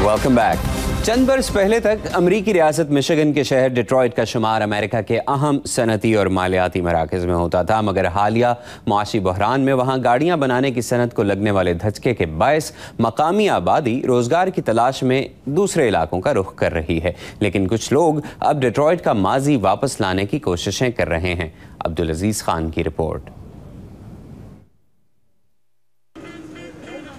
Welcome back. चंद बरस पहले तक अमरीकी रियासत मिशिगन के शहर डिट्रॉइट का शुमार अमेरिका के अहम सनती और मालियाती मराकज़ में होता था, मगर हालिया मुआशी बहरान में वहाँ गाड़ियाँ बनाने की सनत को लगने वाले धचके के बायस मकामी आबादी रोज़गार की तलाश में दूसरे इलाकों का रुख कर रही है। लेकिन कुछ लोग अब डिट्रॉइट का माजी वापस लाने की कोशिशें कर रहे हैं। अब्दुल अजीज़ खान की रिपोर्ट।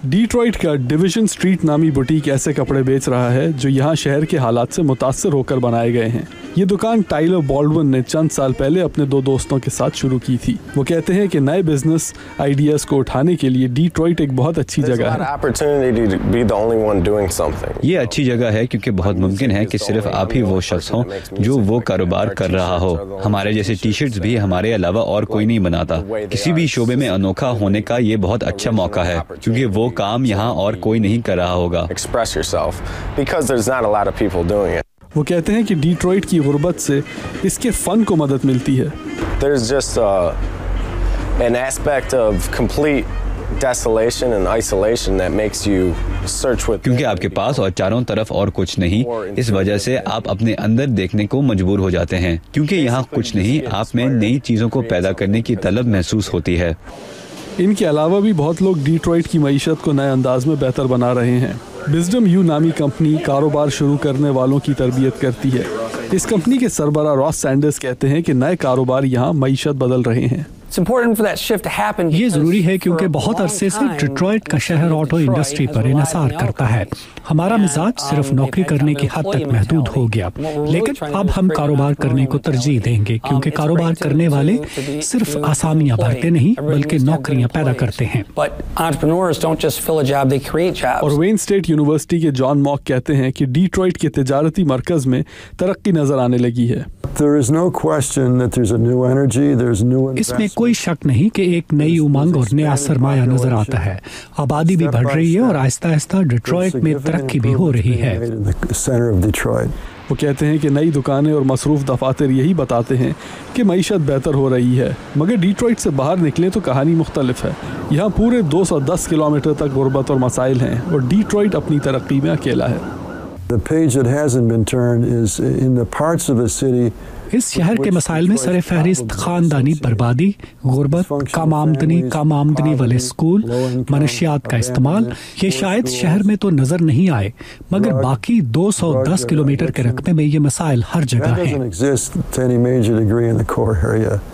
डिट्रॉइट का डिवीजन स्ट्रीट नामी बुटीक ऐसे कपड़े बेच रहा है जो यहाँ शहर के हालात से मुतासर होकर बनाए गए हैं। ये दुकान टाइलर बॉल्डविन ने चंद साल पहले अपने दो दोस्तों के साथ शुरू की थी। वो कहते हैं कि नए बिजनेस आइडियाज को उठाने के लिए डिट्रॉइट एक बहुत अच्छी जगह है। ये अच्छी जगह है क्योंकि बहुत मुमकिन है कि सिर्फ आप ही वो शख्स हों जो वो कारोबार कर रहा हो। हमारे जैसे टी शर्ट्स भी हमारे अलावा और कोई नहीं बनाता। किसी भी शोबे में अनोखा होने का ये बहुत अच्छा मौका है क्योंकि वो काम यहाँ और कोई नहीं कर रहा होगा। वो कहते हैं कि डिट्रॉइट की गुर्बत से इसके फन को मदद मिलती है। क्योंकि आपके पास और चारों तरफ और कुछ नहीं, इस वजह से आप अपने अंदर देखने को मजबूर हो जाते हैं। क्योंकि यहाँ कुछ नहीं, आप में नई चीजों को पैदा करने की तलब महसूस होती है। इनके अलावा भी बहुत लोग डिट्रॉइट की मईशत को नए अंदाज में बेहतर बना रहे हैं। विजडम यू नामी कंपनी कारोबार शुरू करने वालों की तरबियत करती है। इस कंपनी के सरबराह रॉस सैंडर्स कहते हैं कि नए कारोबार यहाँ मईशत बदल रहे हैं। ये जरूरी है क्योंकि बहुत अरसे से डिट्रॉइट का शहर ऑटो इंडस्ट्री पर इन्हिसार करता है। हमारा मिजाज सिर्फ नौकरी करने की हद तक महदूद हो गया, लेकिन अब हम कारोबार करने को तरजीह देंगे क्योंकि कारोबार करने वाले सिर्फ आसामियां भरते नहीं बल्कि नौकरियां पैदा करते हैं। और वेन स्टेट यूनिवर्सिटी के जॉन मॉक कहते हैं कि डिट्रॉइट के तिजारती मरकज में तरक्की नजर आने लगी है। इसमें कोई शक नहीं कि एक नई उमंग और नया सरमाया नजर आता है। आबादी भी बढ़ रही है और आहिस्ता आहिस्ता डिट्रॉइट में तरक्की भी हो रही है। वो कहते हैं कि नई दुकानें और मसरूफ दफातर यही बताते हैं कि मईशत बेहतर हो रही है, मगर डिट्रॉइट से बाहर निकलें तो कहानी मुख्तलिफ है। यहाँ पूरे 210 किलोमीटर तक गुर्बत और मसाइल हैं और डिट्रॉइट अपनी तरक्की में अकेला है। इस शहर के मसाइल में सरे फहरिस्त खानदानी बर्बादी, गुर्बत, कम आमदनी वाले स्कूल, मनशियात का इस्तेमाल, ये शायद शहर में तो नजर नहीं आए, मगर बाकी 210 किलोमीटर के रकबे में ये मसाइल हर जगह हैं।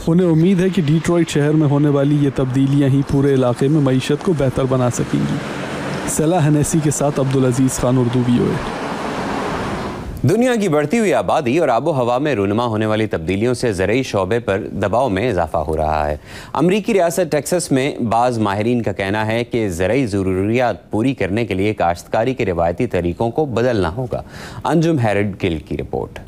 उन्हें उम्मीद है कि डिट्रॉइट शहर में होने वाली ये तब्दीलियां ही पूरे इलाके में मईशत को बेहतर बना सकेंगी। सलाह हनेसी के साथ अब्दुल अजीज़ खान, उर्दू VOA। दुनिया की बढ़ती हुई आबादी और आबो हवा में रूनुमा होने वाली तब्दीलियों से ज़रई शोबे पर दबाव में इजाफा हो रहा है। अमरीकी रियासत टेक्सास में बाज़ माहिरीन का कहना है कि ज़रई ज़रूरियात पूरी करने के लिए काश्तकारी के रिवायती तरीक़ों को बदलना होगा। अंजुम हैरड गिल की रिपोर्ट।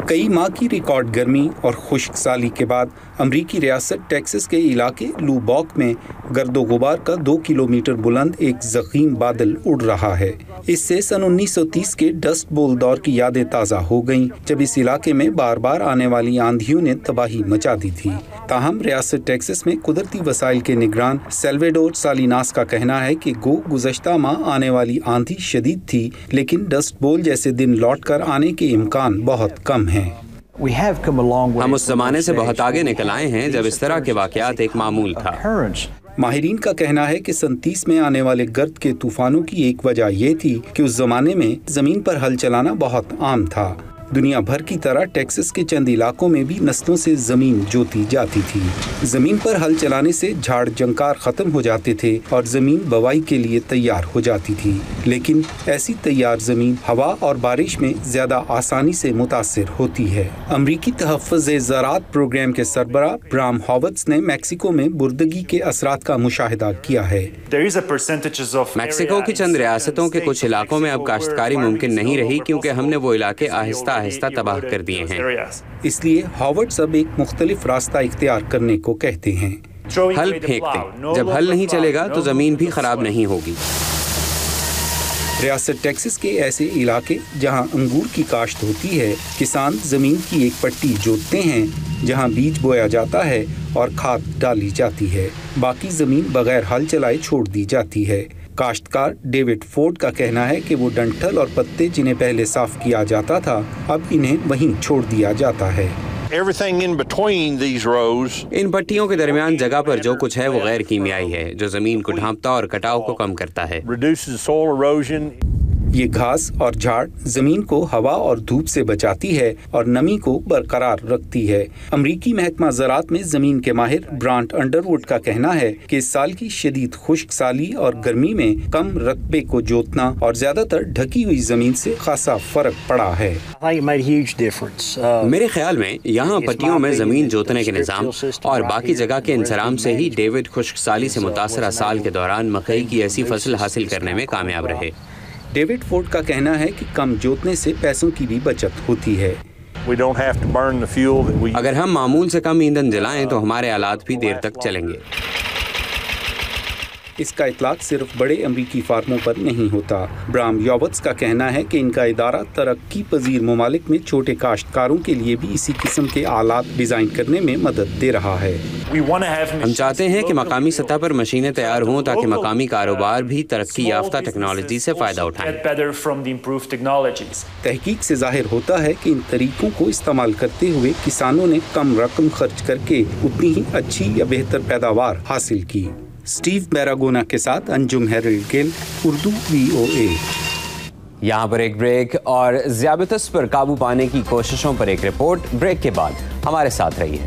कई माह की रिकॉर्ड गर्मी और खुश्क साली के बाद अमरीकी रियासत टेक्सास के इलाके लूबॉक में गर्दो गुबार का 2 किलोमीटर बुलंद एक ज़ख़ीम बादल उड़ रहा है। इससे सन 1930 के डस्ट बोल दौर की यादें ताज़ा हो गईं, जब इस इलाके में बार बार आने वाली आंधियों ने तबाही मचा दी थी। ताहम रियासत टेक्सास में कुदरती वसाइल के निगरान सैल्वेडोर सालिनास का कहना है कि गुज़श्ता माह आने वाली आंधी शदीद थी, लेकिन डस्ट बोल जैसे दिन लौट कर आने के इम्कान बहुत कम हैं। हम उस जमाने से बहुत आगे निकल आए हैं जब इस तरह के वाक़यात एक मामूल था। माहिरीन का कहना है कि सन 30 में आने वाले गर्द के तूफानों की एक वजह ये थी कि उस जमाने में जमीन पर हल चलाना बहुत आम था। दुनिया भर की तरह टेक्सास के चंद इलाकों में भी नस्लों से जमीन जोती जाती थी। जमीन पर हल चलाने से झाड़ जंकार खत्म हो जाते थे और जमीन बवाई के लिए तैयार हो जाती थी, लेकिन ऐसी तैयार जमीन हवा और बारिश में ज्यादा आसानी से मुतासिर होती है। अमरीकी तहफ़्फ़ुज़-ए-ज़राअत प्रोग्राम के सरबराह ब्राम हॉवर्ट्स ने मैक्सिको में बुर्दगी के असरात का मुशाहिदा किया है। मैक्सिको की चंद रियासतों के कुछ इलाकों में अब काश्तकारी मुमकिन नहीं रही क्योंकि हमने वो इलाके आहिस्ता आहिस्ता तबाह कर दिए हैं। इसलिए हॉवर्ड्स अब एक मुख्तलिफ रास्ता इख्तियार करने को कहते हैं। हल फेंक दें। जब हल नहीं चलेगा तो जमीन भी खराब नहीं होगी। रियासत टेक्सास के ऐसे इलाके जहां अंगूर की काश्त होती है, किसान जमीन की एक पट्टी जोतते हैं जहां बीज बोया जाता है और खाद डाली जाती है। बाकी जमीन बगैर हल चलाए छोड़ दी जाती है। काश्तकार डेविड फोर्ड का कहना है कि वो डंठल और पत्ते जिन्हें पहले साफ किया जाता था, अब इन्हें वहीं छोड़ दिया जाता है। इन पट्टियों के दरमियान जगह पर जो कुछ है वो गैर कीमियाई है, जो जमीन को ढांपता और कटाव को कम करता है। ये घास और झाड़ जमीन को हवा और धूप से बचाती है और नमी को बरकरार रखती है। अमरीकी महकमा ज़राअत में जमीन के माहिर ब्रांट अंडरवुड का कहना है कि इस साल की शदीद खुश्क साली और गर्मी में कम रकबे को जोतना और ज्यादातर ढकी हुई जमीन से खासा फर्क पड़ा है। मेरे ख्याल में यहाँ पट्टियों में जमीन जोतने के निजाम और बाकी जगह के इंसराम से ही डेविड खुश्क साली से मुतासरा साल के दौरान मकई की ऐसी फसल हासिल करने में कामयाब रहे। डेविड फोर्ड का कहना है कि कम जोतने से पैसों की भी बचत होती है। अगर हम मामूल से कम ईंधन जलाएं तो हमारे आलात भी देर तक चलेंगे। इसका इतलाक सिर्फ बड़े अमरीकी फार्मों पर नहीं होता। ब्राम यॉबर्ट्स का कहना है कि इनका इदारा तरक्की पजीर ममालिक में छोटे काश्तकारों के लिए भी इसी किस्म के आलात डिजाइन करने में मदद दे रहा है। हम चाहते हैं कि मकामी सतह पर मशीनें तैयार हों ताकि मकामी कारोबार भी तरक्की याफ्ता टेक्नोलॉजी से फायदा उठाएं। तहकीक से जाहिर होता है कि इन तरीकों को इस्तेमाल करते हुए किसानों ने कम रकम खर्च करके उतनी ही अच्छी या बेहतर पैदावार हासिल की। स्टीव बैरागोना के साथ अंजुम हेरल्ड गिल, उर्दू VOA। यहाँ पर एक ब्रेक और ज़ियाबतस पर काबू पाने की कोशिशों पर एक रिपोर्ट। ब्रेक के बाद हमारे साथ रहिए।